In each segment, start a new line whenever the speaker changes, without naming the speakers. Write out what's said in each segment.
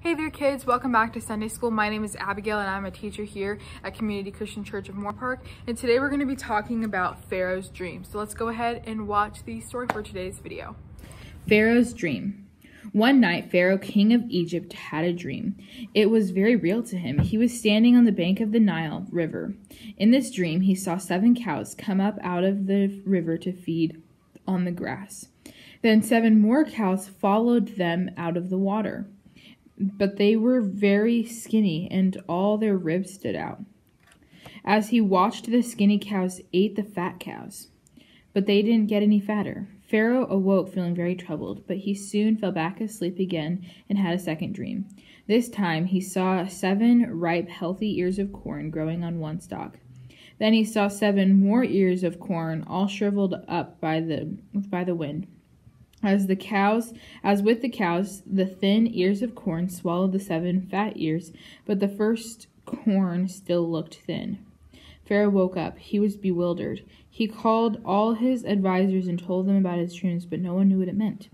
Hey there kids, welcome back to Sunday School. My name is Abigail and I'm a teacher here at Community Christian Church of Moore Park. And today we're going to be talking about Pharaoh's dream. So let's go ahead and watch the story for today's video.
Pharaoh's dream. One night, Pharaoh, king of Egypt, had a dream. It was very real to him. He was standing on the bank of the Nile River. In this dream, he saw 7 cows come up out of the river to feed on the grass. Then 7 more cows followed them out of the water. But they were very skinny, and all their ribs stood out. As he watched, the skinny cows ate the fat cows, but they didn't get any fatter. Pharaoh awoke feeling very troubled, but he soon fell back asleep again and had a second dream. This time he saw 7 ripe, healthy ears of corn growing on one stalk. Then he saw 7 more ears of corn, all shriveled up by the wind. As with the cows, the thin ears of corn swallowed the 7 fat ears, but the first corn still looked thin. Pharaoh woke up. He was bewildered. He called all his advisors and told them about his dreams, but no one knew what it meant.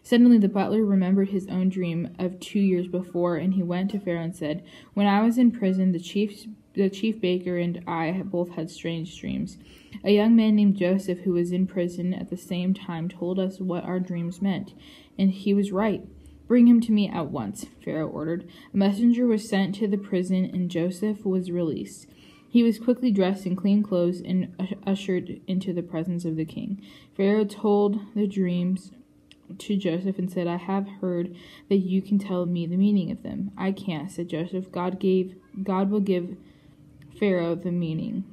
Suddenly the butler remembered his own dream of 2 years before, and he went to Pharaoh and said, "When I was in prison, the chief baker and I both had strange dreams. A young man named Joseph, who was in prison at the same time, told us what our dreams meant, and he was right. Bring him to me at once," Pharaoh ordered. A messenger was sent to the prison, and Joseph was released. He was quickly dressed in clean clothes and ushered into the presence of the king. Pharaoh told the dreams to Joseph and said, "I have heard that you can tell me the meaning of them." "I can't," said Joseph. God will give Pharaoh the meaning."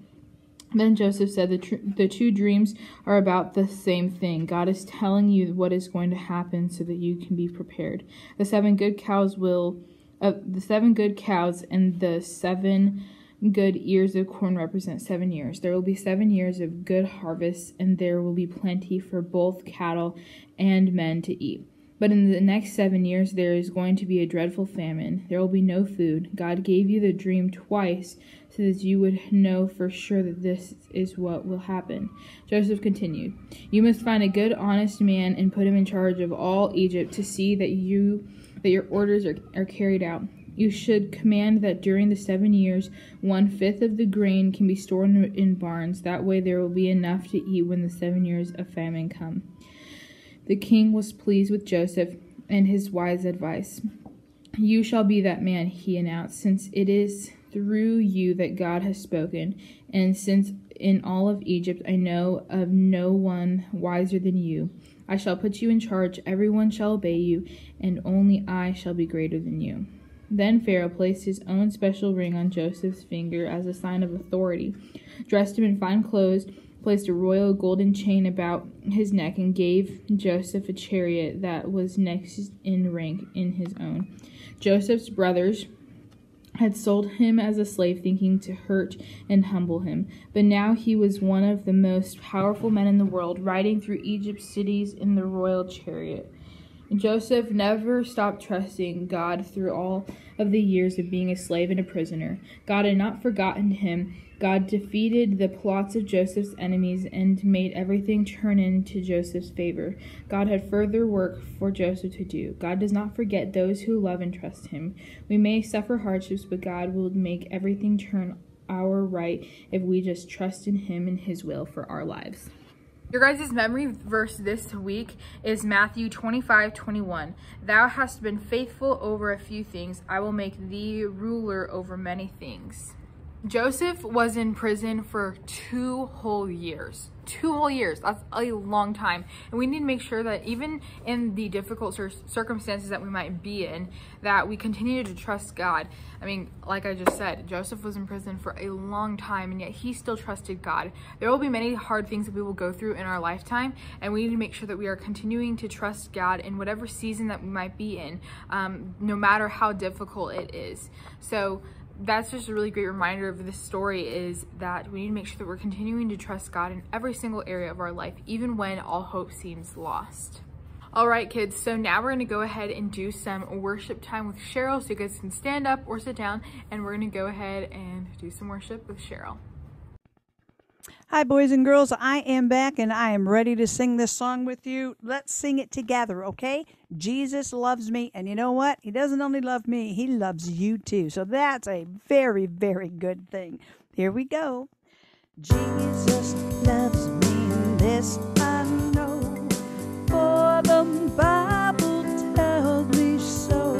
Then Joseph said, the 2 dreams are about the same thing. God is telling you what is going to happen so that you can be prepared. The 7 good cows and the 7 good ears of corn represent 7 years. There will be 7 years of good harvest, and there will be plenty for both cattle and men to eat. But in the next 7 years, there is going to be a dreadful famine. There will be no food. God gave you the dream twice so that you would know for sure that this is what will happen. Joseph continued, "You must find a good, honest man and put him in charge of all Egypt to see that your orders are carried out. You should command that during the 7 years, 1/5 of the grain can be stored in barns. That way there will be enough to eat when the 7 years of famine come." The king was pleased with Joseph and his wise advice. "You shall be that man," he announced, "since it is through you that God has spoken, and since in all of Egypt I know of no one wiser than you. I shall put you in charge. Everyone shall obey you, and only I shall be greater than you." Then Pharaoh placed his own special ring on Joseph's finger as a sign of authority, dressed him in fine clothes, placed a royal golden chain about his neck, and gave Joseph a chariot that was next in rank in his own. Joseph's brothers had sold him as a slave, thinking to hurt and humble him. But now he was one of the most powerful men in the world, riding through Egypt's cities in the royal chariot. Joseph never stopped trusting God through all of the years of being a slave and a prisoner. God had not forgotten him. God defeated the plots of Joseph's enemies and made everything turn into Joseph's favor. God had further work for Joseph to do. God does not forget those who love and trust him. We may suffer hardships, but God will make everything turn our right if we just trust in him and his will for our lives.
Your guys' memory verse this week is Matthew 25:21. "Thou hast been faithful over a few things. I will make thee ruler over many things." Joseph was in prison for 2 whole years. 2 whole years. That's a long time. And we need to make sure that even in the difficult circumstances that we might be in, that we continue to trust God. I mean, like I just said, Joseph was in prison for a long time, and yet he still trusted God. There will be many hard things that we will go through in our lifetime, and we need to make sure that we are continuing to trust God in whatever season that we might be in, no matter how difficult it is. So that's just a really great reminder of this story, is that we need to make sure that we're continuing to trust God in every single area of our life, even when all hope seems lost. All right, kids, so now we're going to go ahead and do some worship time with Cheryl, so you guys can stand up or sit down, and we're going to go ahead and do some worship with Cheryl.
Hi, boys and girls. I am back and I am ready to sing this song with you. Let's sing it together, okay? Jesus loves me. And you know what? He doesn't only love me, He loves you too. So that's a very, very good thing. Here we go. Jesus loves me, and this I know, for the Bible tells me so.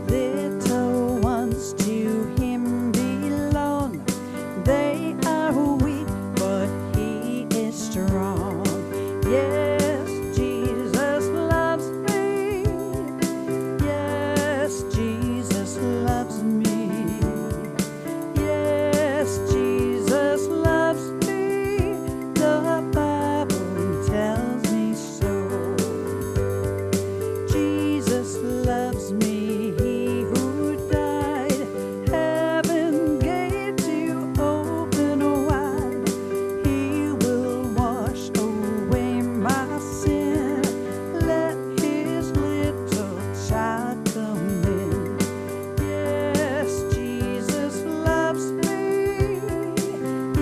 Little ones to Him belong. They are weak, but He is strong. Yes, Jesus loves me. Yes, Jesus loves me. Yes, Jesus loves me. The Bible tells me so. Jesus loves me. He who died, heaven gave to open wide. He will wash away my sin. Let His little child come in. Yes, Jesus loves me.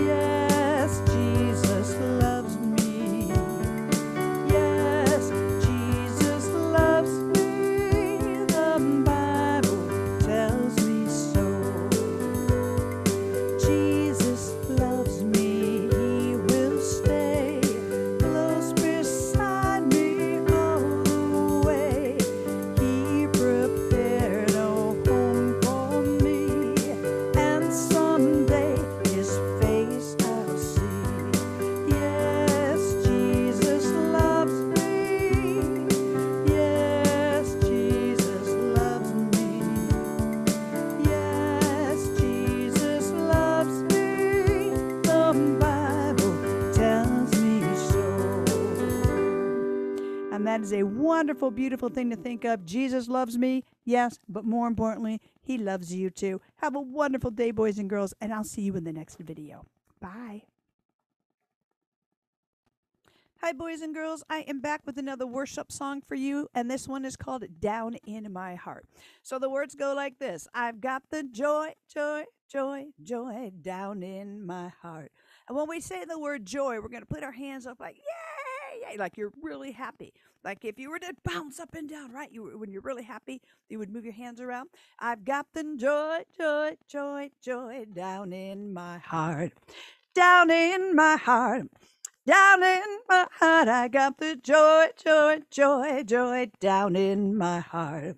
Yes, Jesus loves me. Yes, Jesus loves me. The Bible tells me so. Jesus loves me. He will stay close beside me all the way. He prepared a home for me, and someday His face I'll see. Yes, Jesus loves me. Yes, Jesus loves me. Yes, Jesus loves me. The Bible tells me so. And that is a wonderful, beautiful thing to think of. Jesus loves me, yes, but more importantly, He loves you too. Have a wonderful day, boys and girls, and I'll see you in the next video. Bye. Hi, boys and girls. I am back with another worship song for you, and this one is called Down in My Heart. So the words go like this: I've got the joy, joy, joy, joy down in my heart. And when we say the word joy, we're going to put our hands up like, yay, yay, like you're really happy. Like if you were to bounce up and down, right? When you're really happy, you would move your hands around. I've got the joy, joy, joy, joy down in my heart. Down in my heart. Down in my heart, I got the joy, joy, joy, joy down in my heart.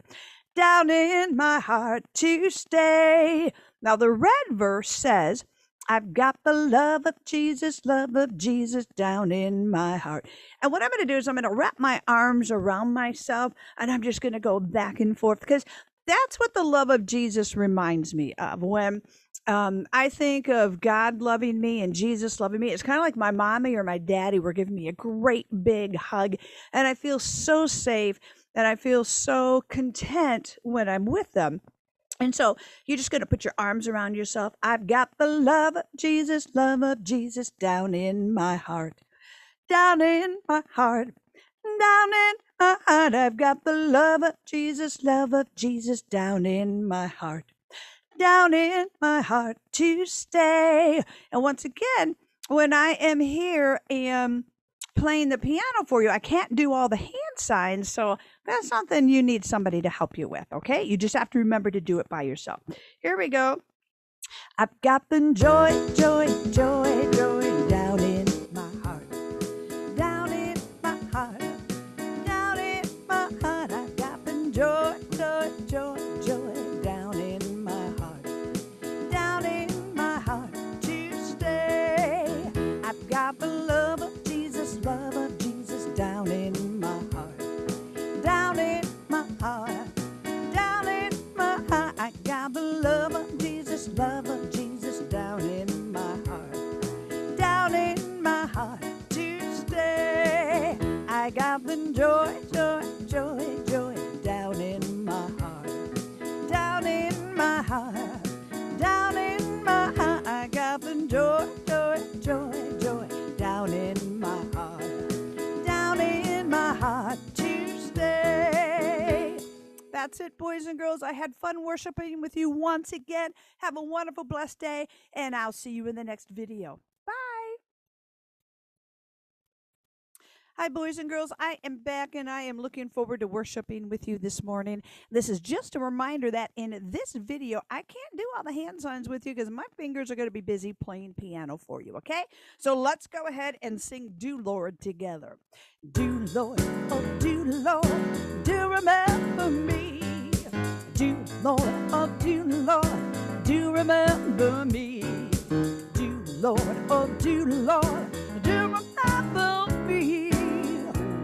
Down in my heart to stay. Now, the red verse says, I've got the love of Jesus down in my heart. And what I'm going to do is I'm going to wrap my arms around myself and I'm just going to go back and forth because that's what the love of Jesus reminds me of. When I think of God loving me and Jesus loving me, it's kind of like my mommy or my daddy were giving me a great big hug. And I feel so safe and I feel so content when I'm with them. And so you're just going to put your arms around yourself. I've got the love of Jesus down in my heart. Down in my heart. Down in my heart. I've got the love of Jesus down in my heart. Down in my heart to stay. And once again, when I am here playing the piano for you, I can't do all the hand signs, so that's something you need somebody to help you with, okay? You just have to remember to do it by yourself. Here we go. I've got the joy, joy, joy, joy down in my heart. Down in my heart. Down in my heart. I've got the joy, joy, joy, joy down in my heart. Down in my heart to stay. I've got the love of Jesus down in my heart. Down in my heart. Down in my heart. I got the love of Jesus down in my heart. Down in my heart to stay. I got the joy, joy, joy, joy down in my heart. Down in my heart. Down in my heart. I got the joy, joy, joy, joy down in my heart. Down in my heart to stay. That's it, boys and girls. I had fun worshiping with you once again. Have a wonderful, blessed day, and I'll see you in the next video. Bye. Hi, boys and girls. I am back and I am looking forward to worshiping with you this morning. This is just a reminder that in this video, I can't do all the hand signs with you because my fingers are going to be busy playing piano for you, okay? So let's go ahead and sing Do Lord together. Do Lord, oh, do Lord, do remember me. Do Lord, oh, do Lord, do remember me. Do Lord, oh, do Lord, do remember me.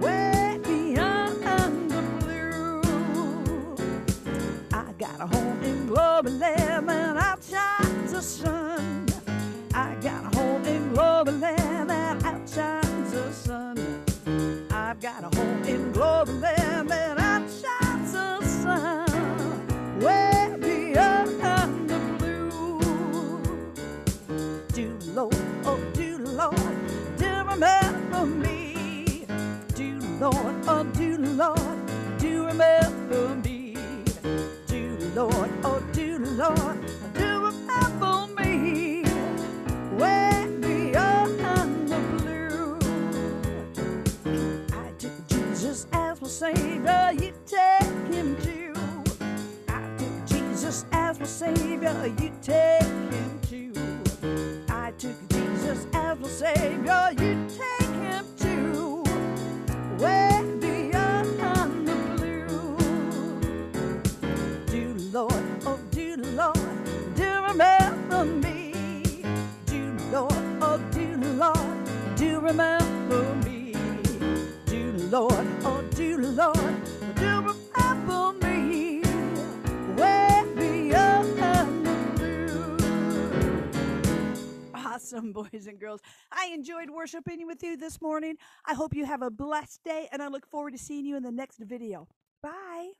Way beyond the blue, I got a home in glory land and outshines the sun. I got a home in glory land that outshines the sun. I've got a home in glory land that outshines the sun. Way beyond the blue. Do Lord, oh do Lord, do remember me. Do Lord, oh do Lord, do remember me. Do Lord, oh do Lord, do remember me. Way beyond the blue. I took Jesus as my Savior, you take him too. I took Jesus as my Savior, you take him too. I took Jesus as my Savior, you take him too. Way beyond the blue. Do Lord, oh do Lord, do remember me. Do Lord, oh do Lord, do remember me. Do Lord, oh do Lord, do remember me. Way beyond the blue. Awesome, boys and girls. I enjoyed worshiping with you this morning. I hope you have a blessed day, and I look forward to seeing you in the next video. Bye.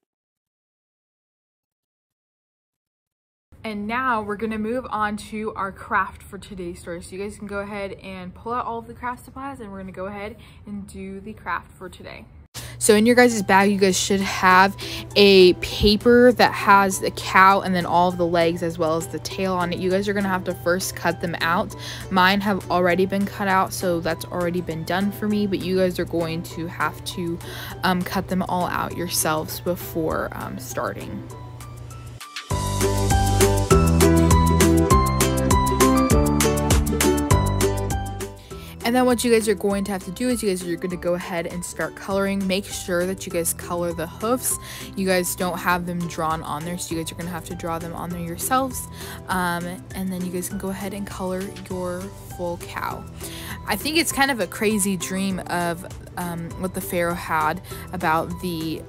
And now we're gonna move on to our craft for today's story. So you guys can go ahead and pull out all of the craft supplies and we're gonna go ahead and do the craft for today. So in your guys' bag, you guys should have a paper that has the cow and then all of the legs as well as the tail on it. You guys are gonna have to first cut them out. Mine have already been cut out, so that's already been done for me, but you guys are going to have to cut them all out yourselves before starting. And then what you guys are going to have to do is you guys are going to go ahead and start coloring. Make sure that you guys color the hoofs. You guys don't have them drawn on there, so you guys are going to have to draw them on there yourselves. And then you guys can go ahead and color your full cow. I think it's kind of a crazy dream of what the Pharaoh had about the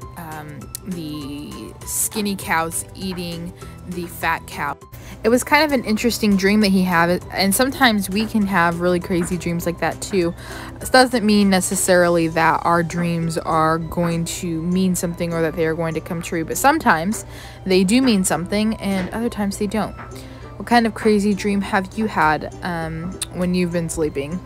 skinny cows eating the fat cow. It was kind of an interesting dream that he had, and sometimes we can have really crazy dreams like that too. This doesn't mean necessarily that our dreams are going to mean something or that they are going to come true, but sometimes they do mean something and other times they don't. What kind of crazy dream have you had when you've been sleeping?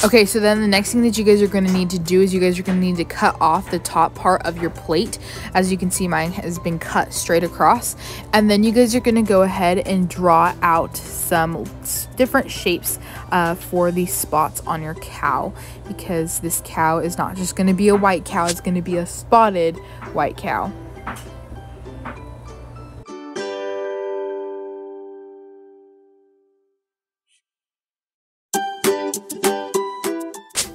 Okay, so then the next thing that you guys are going to need to do is you guys are going to need to cut off the top part of your plate. As you can see, mine has been cut straight across. And then you guys are going to go ahead and draw out some different shapes for these spots on your cow, because this cow is not just going to be a white cow, it's going to be a spotted white cow.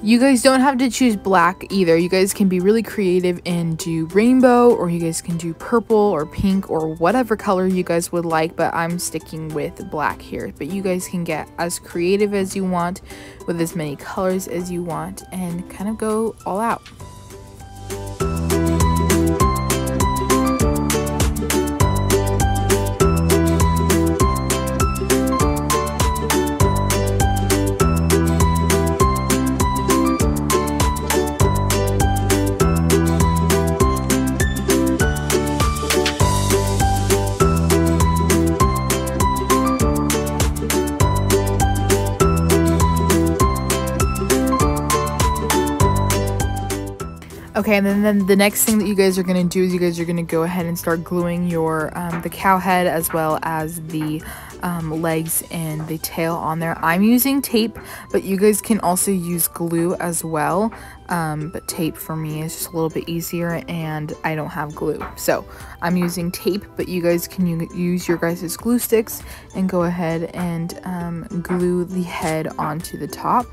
You guys don't have to choose black either. You guys can be really creative and do rainbow, or you guys can do purple or pink or whatever color you guys would like, but I'm sticking with black here. But you guys can get as creative as you want with as many colors as you want and kind of go all out.
Okay, and then the next thing that you guys are going to do is you guys are going to go ahead and start gluing your the cow head as well as the legs and the tail on there. I'm using tape, but you guys can also use glue as well. But tape for me is just a little bit easier and I don't have glue. So I'm using tape, but you guys can use your guys' glue sticks and go ahead and glue the head onto the top.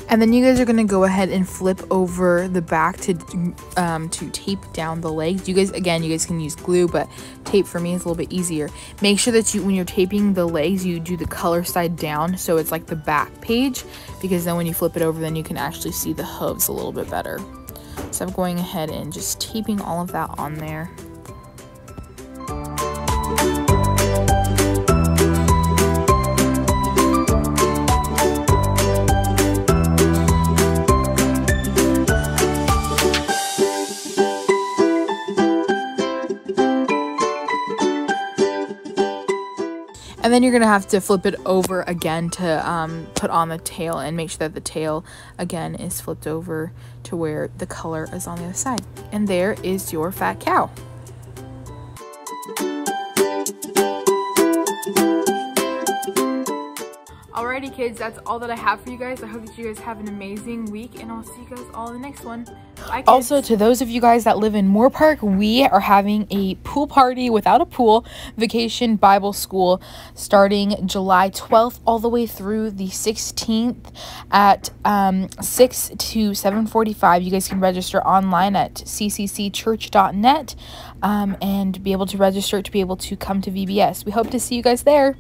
And then you guys are gonna go ahead and flip over the back to tape down the legs. You guys can use glue, but tape for me is a little bit easier. Make sure that when you're taping the legs, you do the color side down, so it's like the back page, because then when you flip it over, then you can actually see the hooves a little bit better. So I'm going ahead and just taping all of that on there. And then you're going to have to flip it over again to put on the tail, and make sure that the tail again is flipped over to where the color is on the other side. And there is your fat cow. Alrighty kids, that's all that I have for you guys. I hope that you guys have an amazing week, and I'll see you guys all in the next one. Bye, kids. Also, to those of you guys that live in Moore Park, we are having a pool party without a pool, Vacation Bible School, starting July 12th all the way through the 16th at 6 to 7:45. You guys can register online at cccchurch.net and be able to register to be able to come to VBS. We hope to see you guys there.